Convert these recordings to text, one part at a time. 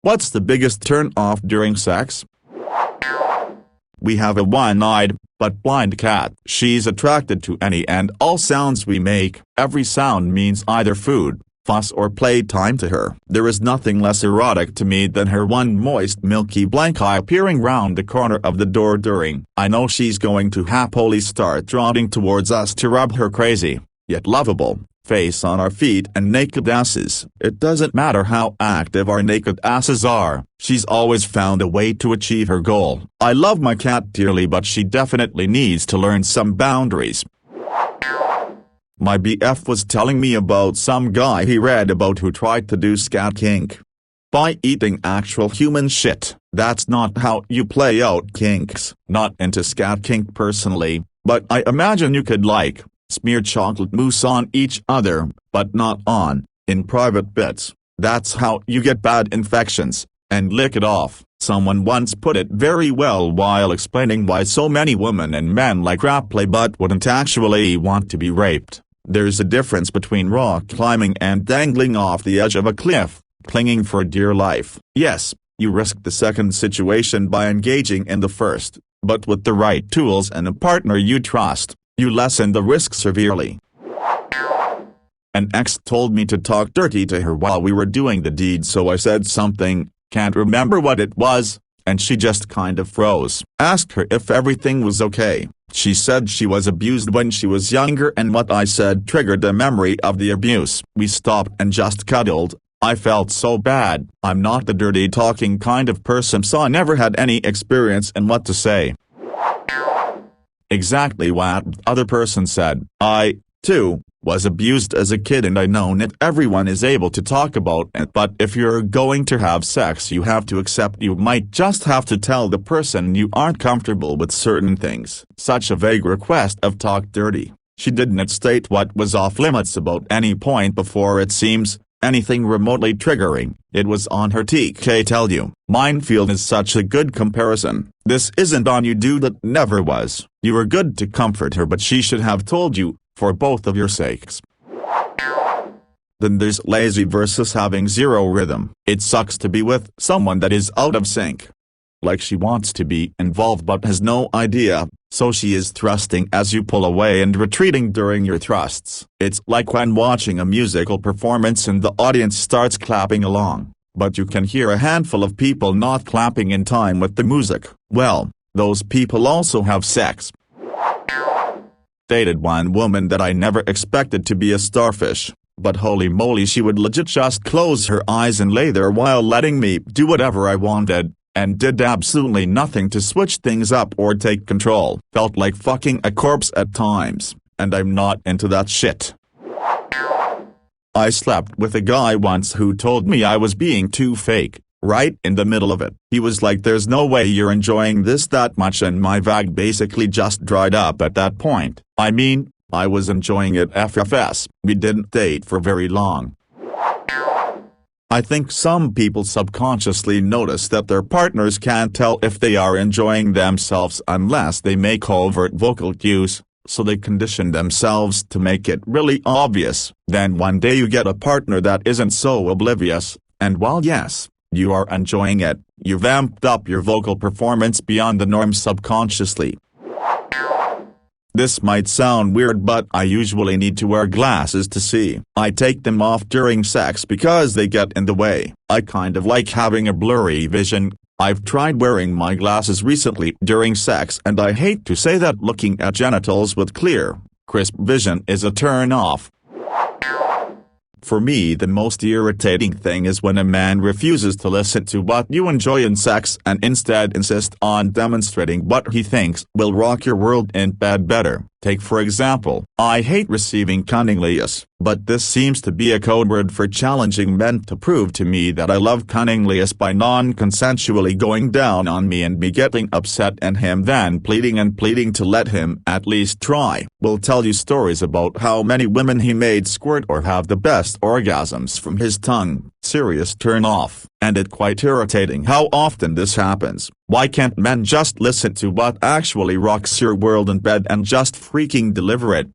What's the biggest turn-off during sex? We have a one-eyed, but blind cat. She's attracted to any and all sounds we make. Every sound means either food, fuss or playtime to her. There is nothing less erotic to me than her one moist milky blank eye peering round the corner of the door during. I know she's going to happily start trotting towards us to rub her crazy, yet lovable, face on our feet and naked asses. It doesn't matter how active our naked asses are, she's always found a way to achieve her goal. I love my cat dearly, but she definitely needs to learn some boundaries. My BF was telling me about some guy he read about who tried to do scat kink by eating actual human shit. That's not how you play out kinks. Not into scat kink personally, but I imagine you could smear chocolate mousse on each other, but not in private bits. That's how you get bad infections, and lick it off. Someone once put it very well while explaining why so many women and men like rap play but wouldn't actually want to be raped. There's a difference between rock climbing and dangling off the edge of a cliff, clinging for dear life. Yes, you risk the second situation by engaging in the first, but with the right tools and a partner you trust, you lessen the risk severely. An ex told me to talk dirty to her while we were doing the deed, so I said something, can't remember what it was, and she just kind of froze. Asked her if everything was okay. She said she was abused when she was younger and what I said triggered a memory of the abuse. We stopped and just cuddled. I felt so bad. I'm not the dirty talking kind of person, so I never had any experience in what to say. Exactly what the other person said. I, too, was abused as a kid, and I know not everyone is able to talk about it, but if you're going to have sex you have to accept you might just have to tell the person you aren't comfortable with certain things. Such a vague request of talk dirty. She didn't state what was off limits about any point before it seems anything remotely triggering. It was on her TK tell you. Minefield is such a good comparison. This isn't on you, dude, it never was. You were good to comfort her, but she should have told you, for both of your sakes. Then there's lazy versus having zero rhythm. It sucks to be with someone that is out of sync. Like she wants to be involved but has no idea, so she is thrusting as you pull away and retreating during your thrusts. It's like when watching a musical performance and the audience starts clapping along, but you can hear a handful of people not clapping in time with the music. Well, those people also have sex. Dated one woman that I never expected to be a starfish, but holy moly, she would legit just close her eyes and lay there while letting me do whatever I wanted, and did absolutely nothing to switch things up or take control. Felt like fucking a corpse at times, and I'm not into that shit. I slept with a guy once who told me I was being too fake, right in the middle of it. He was like, there's no way you're enjoying this that much, and my vag basically just dried up at that point. I mean, I was enjoying it FFS. We didn't date for very long. I think some people subconsciously notice that their partners can't tell if they are enjoying themselves unless they make overt vocal cues, so they condition themselves to make it really obvious. Then one day you get a partner that isn't so oblivious, and while yes, you are enjoying it, you've amped up your vocal performance beyond the norm subconsciously. This might sound weird, but I usually need to wear glasses to see. I take them off during sex because they get in the way. I kind of like having a blurry vision. I've tried wearing my glasses recently during sex, and I hate to say that looking at genitals with clear, crisp vision is a turn off. For me, the most irritating thing is when a man refuses to listen to what you enjoy in sex and instead insists on demonstrating what he thinks will rock your world in bed better. Take for example, I hate receiving cunnilingus, but this seems to be a code word for challenging men to prove to me that I love cunnilingus by non-consensually going down on me and me getting upset and him then pleading and pleading to let him at least try. Will tell you stories about how many women he made squirt or have the best orgasms from his tongue. Serious turn off, and it quite irritating how often this happens. Why can't men just listen to what actually rocks your world in bed and just freaking deliver it?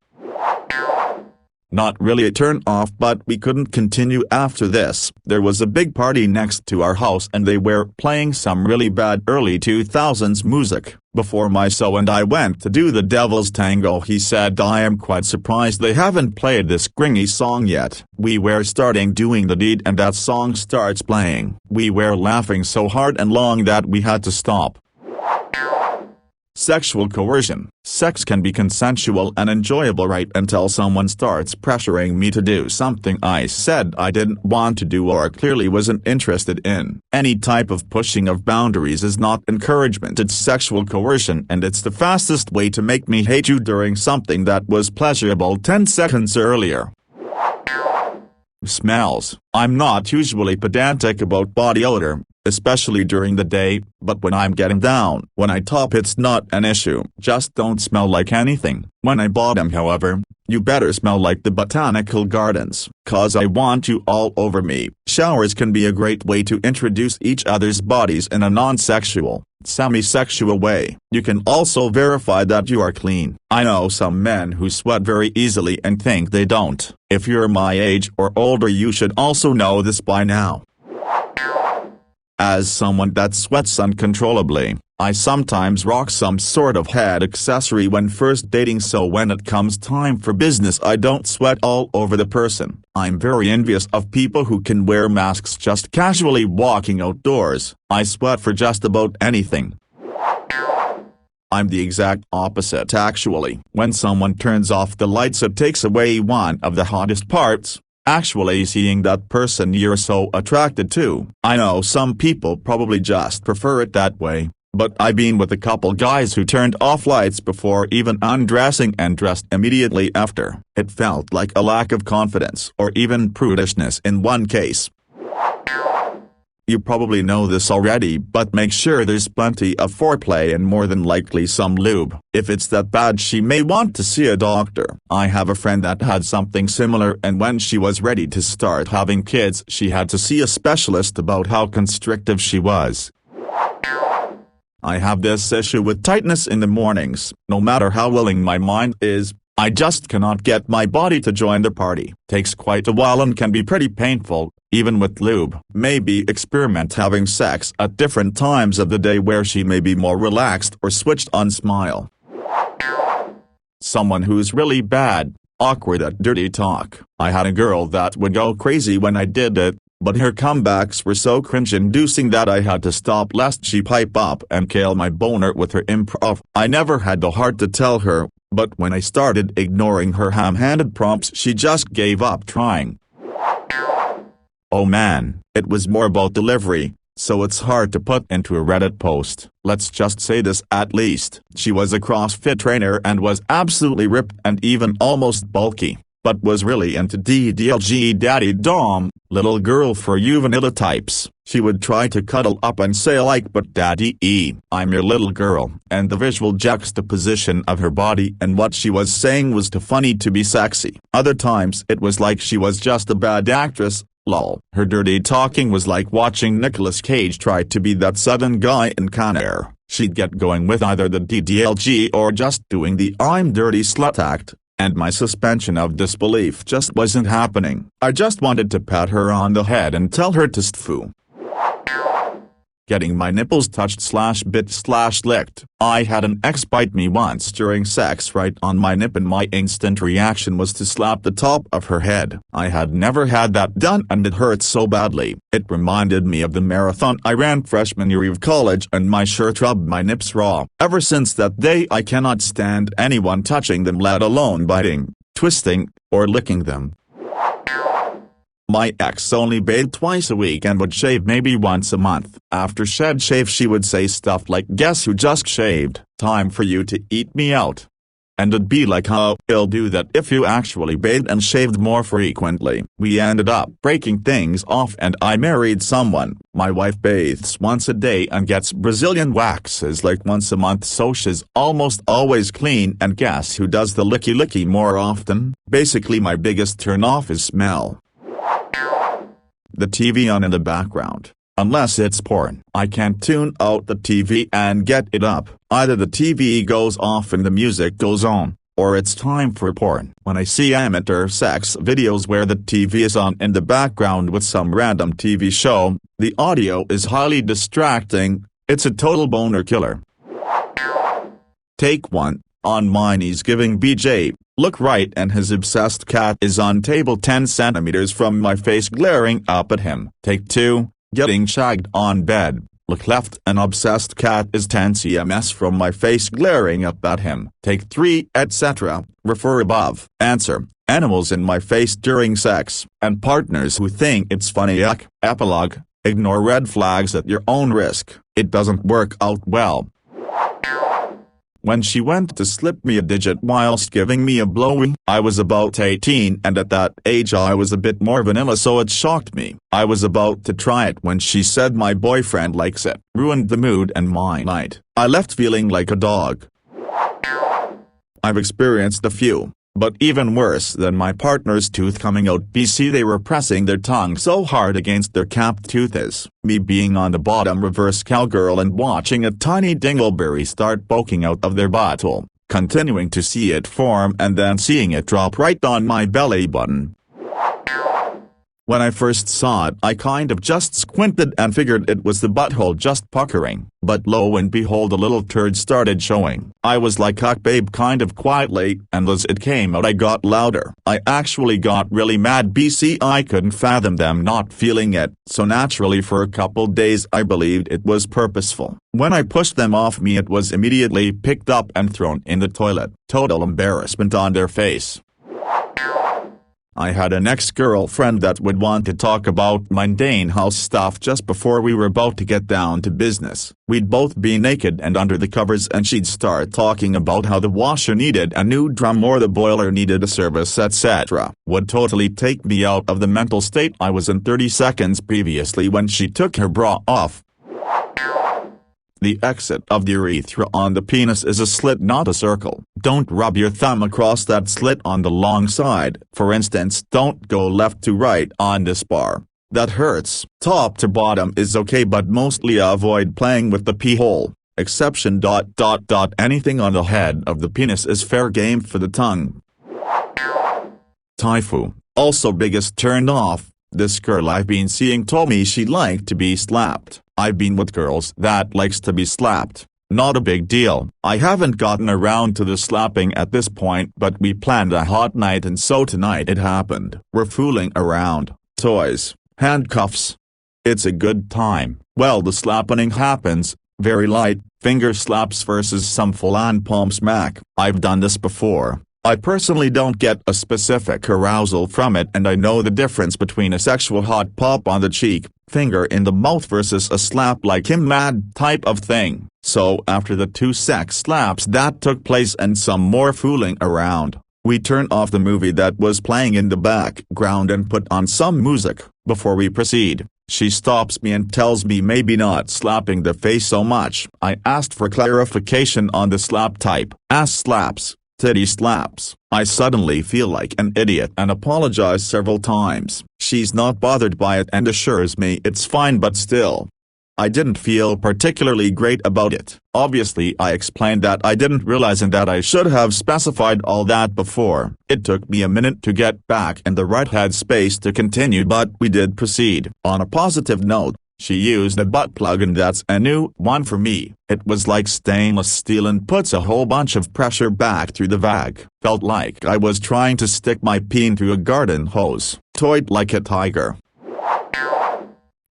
Not really a turn off, but we couldn't continue after this. There was a big party next to our house and they were playing some really bad early 2000s music. Before my so and I went to do the Devil's Tango, he said, "I am quite surprised they haven't played this gringy song yet." We were starting doing the deed and that song starts playing. We were laughing so hard and long that we had to stop. Sexual coercion. Sex can be consensual and enjoyable right until someone starts pressuring me to do something I said I didn't want to do or clearly wasn't interested in. Any type of pushing of boundaries is not encouragement, it's sexual coercion, and it's the fastest way to make me hate you during something that was pleasurable 10 seconds earlier. Smells. I'm not usually pedantic about body odor, especially during the day, but when I'm getting down, when I top, it's not an issue. Just don't smell like anything. When I bottom, however, you better smell like the botanical gardens, 'cause I want you all over me. Showers can be a great way to introduce each other's bodies in a non-sexual, semi-sexual way. You can also verify that you are clean. I know some men who sweat very easily and think they don't. If you're my age or older, you should also know this by now. As someone that sweats uncontrollably, I sometimes rock some sort of head accessory when first dating, so when it comes time for business I don't sweat all over the person. I'm very envious of people who can wear masks just casually walking outdoors. I sweat for just about anything. I'm the exact opposite actually. When someone turns off the lights, it takes away one of the hottest parts. Actually seeing that person you're so attracted to. I know some people probably just prefer it that way, but I've been with a couple guys who turned off lights before even undressing and dressed immediately after. It felt like a lack of confidence or even prudishness in one case. You probably know this already, but make sure there's plenty of foreplay and more than likely some lube. If it's that bad, she may want to see a doctor. I have a friend that had something similar, and when she was ready to start having kids, she had to see a specialist about how constrictive she was. I have this issue with tightness in the mornings. No matter how willing my mind is, I just cannot get my body to join the party. Takes quite a while and can be pretty painful, even with lube. Maybe experiment having sex at different times of the day where she may be more relaxed or switched on. Smile. Someone who's really bad, awkward at dirty talk. I had a girl that would go crazy when I did it, but her comebacks were so cringe-inducing that I had to stop lest she pipe up and kill my boner with her improv. I never had the heart to tell her, but when I started ignoring her ham-handed prompts, she just gave up trying. Oh man, it was more about delivery, so it's hard to put into a Reddit post. Let's just say this at least. She was a CrossFit trainer and was absolutely ripped and even almost bulky, but was really into DDLG daddy dom, little girl for you vanilla types. She would try to cuddle up and say like, "But daddy, I'm your little girl," and the visual juxtaposition of her body and what she was saying was too funny to be sexy. Other times it was like she was just a bad actress. Lol. Her dirty talking was like watching Nicolas Cage try to be that southern guy in Con Air. She'd get going with either the DDLG or just doing the "I'm dirty slut" act, and my suspension of disbelief just wasn't happening. I just wanted to pat her on the head and tell her to stfoo. Getting my nipples touched/bit/licked. I had an ex bite me once during sex right on my nip, and my instant reaction was to slap the top of her head. I had never had that done and it hurt so badly. It reminded me of the marathon I ran freshman year of college, and my shirt rubbed my nips raw. Ever since that day I cannot stand anyone touching them, let alone biting, twisting, or licking them. My ex only bathed twice a week and would shave maybe once a month. After shed shave she would say stuff like, "Guess who just shaved? Time for you to eat me out." And it'd be like, "Oh, you'll do that if you actually bathed and shaved more frequently." We ended up breaking things off and I married someone. My wife bathes once a day and gets Brazilian waxes like once a month, so she's almost always clean, and guess who does the licky more often? Basically my biggest turn off is smell. The TV on in the background. Unless it's porn, I can't tune out the TV and get it up. Either the TV goes off and the music goes on, or it's time for porn. When I see amateur sex videos where the TV is on in the background with some random TV show, the audio is highly distracting, it's a total boner killer. Take 1. On my knees giving BJ, look right and his obsessed cat is on table 10 centimeters from my face glaring up at him. Take 2. Getting shagged on bed, look left and obsessed cat is 10 cms from my face glaring up at him. Take 3, etc. Refer above. Answer: animals in my face during sex, and partners who think it's funny. Epilogue: ignore red flags at your own risk, it doesn't work out well. When she went to slip me a digit whilst giving me a blowy, I was about 18 and at that age I was a bit more vanilla, so it shocked me. I was about to try it when she said my boyfriend likes it. Ruined the mood and my night. I left feeling like a dog. I've experienced a few, but even worse than my partner's tooth coming out. BC, they were pressing their tongue so hard against their capped tooth is me being on the bottom reverse cowgirl and watching a tiny dingleberry start poking out of their butthole, continuing to see it form and then seeing it drop right on my belly button. When I first saw it I kind of just squinted and figured it was the butthole just puckering, but lo and behold a little turd started showing. I was like, "Huck babe," kind of quietly, and as it came out I got louder. I actually got really mad. BC, I couldn't fathom them not feeling it, so naturally for a couple days I believed it was purposeful. When I pushed them off me it was immediately picked up and thrown in the toilet. Total embarrassment on their face. I had an ex-girlfriend that would want to talk about mundane house stuff just before we were about to get down to business. We'd both be naked and under the covers and she'd start talking about how the washer needed a new drum or the boiler needed a service, etc. Would totally take me out of the mental state I was in 30 seconds previously when she took her bra off. The exit of the urethra on the penis is a slit, not a circle. Don't rub your thumb across that slit on the long side. For instance, don't go left to right on this bar. That hurts. Top to bottom is okay, but mostly avoid playing with the pee hole. Exception ... anything on the head of the penis is fair game for the tongue. Taifu, also biggest turn off. This girl I've been seeing told me she liked to be slapped. I've been with girls that likes to be slapped. Not a big deal. I haven't gotten around to the slapping at this point, but we planned a hot night and so tonight it happened. We're fooling around. Toys, handcuffs. It's a good time. Well, the slapping happens, very light, finger slaps versus some full-on palm smack. I've done this before. I personally don't get a specific arousal from it, and I know the difference between a sexual hot pop on the cheek, finger in the mouth versus a slap like him mad type of thing. So after the 2 sex slaps that took place and some more fooling around, we turned off the movie that was playing in the background and put on some music. Before we proceed, she stops me and tells me maybe not slapping the face so much. I asked for clarification on the slap type. Ass slaps, titty slaps. I suddenly feel like an idiot and apologize several times. She's not bothered by it and assures me it's fine, but still, I didn't feel particularly great about it. Obviously I explained that I didn't realize and that I should have specified all that before. It took me a minute to get back in the right headspace to continue, but we did proceed. On a positive note, she used a butt plug and that's a new one for me. It was like stainless steel and puts a whole bunch of pressure back through the vag. Felt like I was trying to stick my peen through a garden hose. Toyed like a tiger.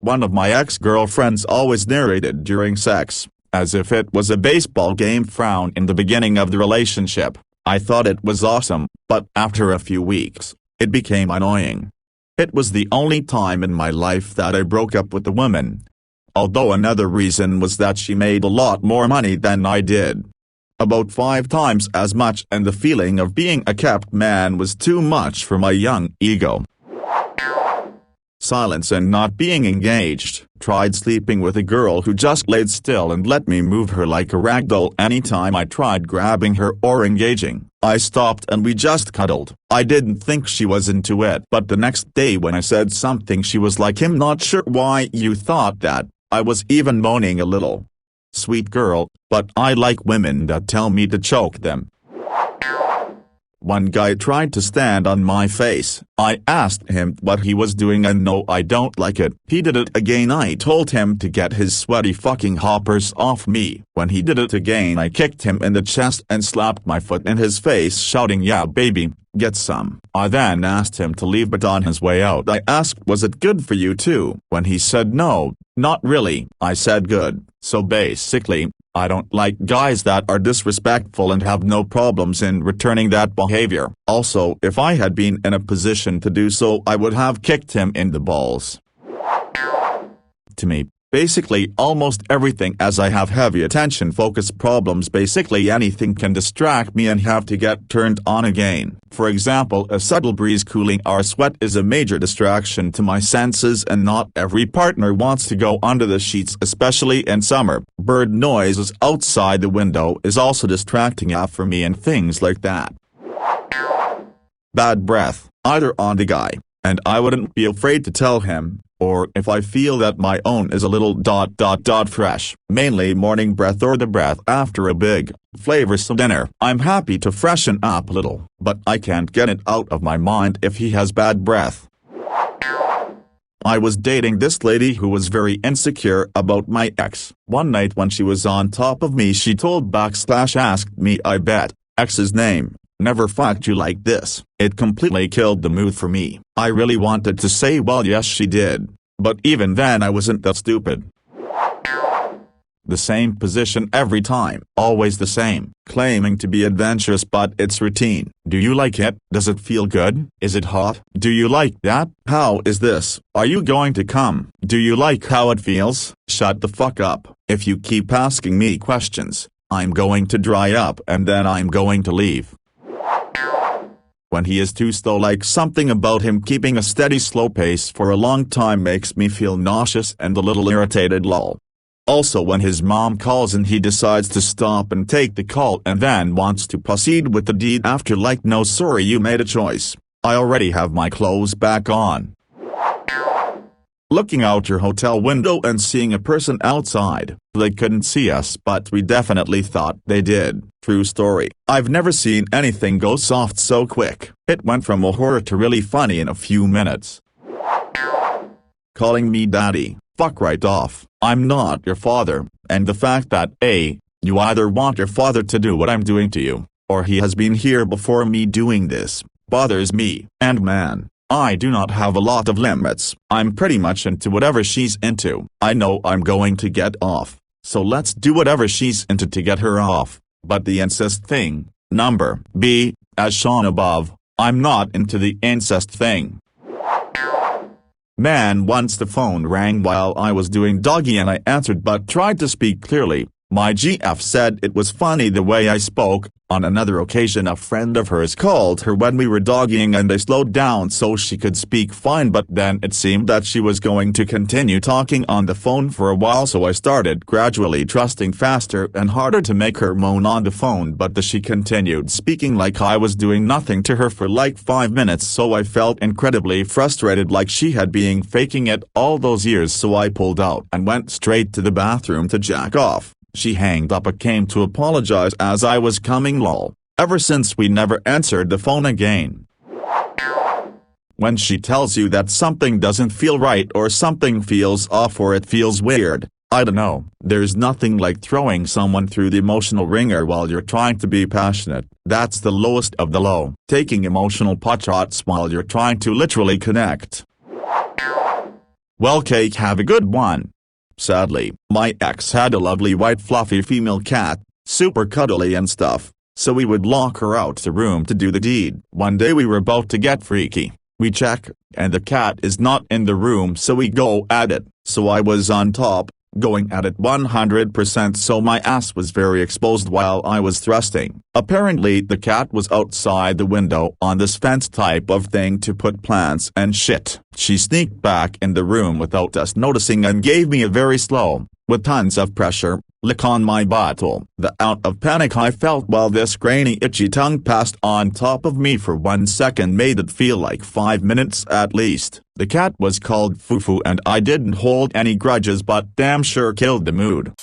One of my ex-girlfriends always narrated during sex, as if it was a baseball game, frown in the beginning of the relationship. I thought it was awesome, but after a few weeks, it became annoying. It was the only time in my life that I broke up with a woman. Although another reason was that she made a lot more money than I did. About 5 times as much, and the feeling of being a kept man was too much for my young ego. Silence and not being engaged. Tried sleeping with a girl who just laid still and let me move her like a ragdoll anytime I tried grabbing her or engaging. I stopped and we just cuddled. I didn't think she was into it, but the next day when I said something she was like, "I'm not sure why you thought that." I was even moaning a little. Sweet girl, but I like women that tell me to choke them. One guy tried to stand on my face. I asked him what he was doing and no, I don't like it. He did it again. I told him to get his sweaty fucking hoppers off me. When he did it again, I kicked him in the chest and slapped my foot in his face, shouting, "Yeah baby, get some." I then asked him to leave, but on his way out I asked, "Was it good for you too?" When he said no, not really, I said good. So basically, I don't like guys that are disrespectful and have no problems in returning that behavior. Also, if I had been in a position to do so, I would have kicked him in the balls. To me, basically almost everything, as I have heavy attention focus problems, basically anything can distract me and have to get turned on again. For example, a subtle breeze cooling our sweat is a major distraction to my senses, and not every partner wants to go under the sheets, especially in summer. Bird noises outside the window is also distracting for me, and things like that. Bad breath, either on the guy, and I wouldn't be afraid to tell him, or if I feel that my own is a little fresh, mainly morning breath or the breath after a big, flavorsome dinner. I'm happy to freshen up a little, but I can't get it out of my mind if he has bad breath. I was dating this lady who was very insecure about my ex. One night when she was on top of me, she told /asked me, "I bet ex's name never fucked you like this." It completely killed the mood for me. I really wanted to say, well, yes she did, but even then I wasn't that stupid. The same position every time, always the same, claiming to be adventurous but it's routine. Do you like it? Does it feel good? Is it hot? Do you like that? How is this? Are you going to come? Do you like how it feels? Shut the fuck up. If you keep asking me questions, I'm going to dry up and then I'm going to leave. When he is too slow, like something about him keeping a steady slow pace for a long time makes me feel nauseous and a little irritated, lol. Also when his mom calls and he decides to stop and take the call and then wants to proceed with the deed after, like, no sorry, you made a choice. I already have my clothes back on. Looking out your hotel window and seeing a person outside. They couldn't see us but we definitely thought they did. True story. I've never seen anything go soft so quick. It went from a horror to really funny in a few minutes. Calling me daddy. Fuck right off. I'm not your father, and the fact that you either want your father to do what I'm doing to you, or he has been here before me doing this, bothers me. And man, I do not have a lot of limits. I'm pretty much into whatever she's into. I know I'm going to get off, so let's do whatever she's into to get her off. But the incest thing, number B, as shown above, I'm not into the incest thing. Man, once the phone rang while I was doing doggy and I answered but tried to speak clearly. My GF said it was funny the way I spoke. On another occasion a friend of hers called her when we were doggying and they slowed down so she could speak fine, but then it seemed that she was going to continue talking on the phone for a while, so I started gradually trusting faster and harder to make her moan on the phone, but she continued speaking like I was doing nothing to her for like 5 minutes, so I felt incredibly frustrated, like she had been faking it all those years, so I pulled out and went straight to the bathroom to jack off. She hanged up and came to apologize as I was coming, lol. Ever since we never answered the phone again. When she tells you that something doesn't feel right or something feels off or it feels weird, I don't know, there's nothing like throwing someone through the emotional ringer while you're trying to be passionate. That's the lowest of the low. Taking emotional potshots while you're trying to literally connect. Well, cake, have a good one. Sadly, my ex had a lovely white fluffy female cat, super cuddly and stuff, so we would lock her out the room to do the deed. One day we were about to get freaky. We check, and the cat is not in the room, so we go at it. So I was on top, going at it 100%, so my ass was very exposed while I was thrusting. Apparently the cat was outside the window on this fence type of thing to put plants and shit. She sneaked back in the room without us noticing and gave me a very slow, with tons of pressure, lick on my butthole. The out of panic I felt while this grainy itchy tongue passed on top of me for 1 second made it feel like 5 minutes at least. The cat was called Fufu and I didn't hold any grudges, but damn sure killed the mood.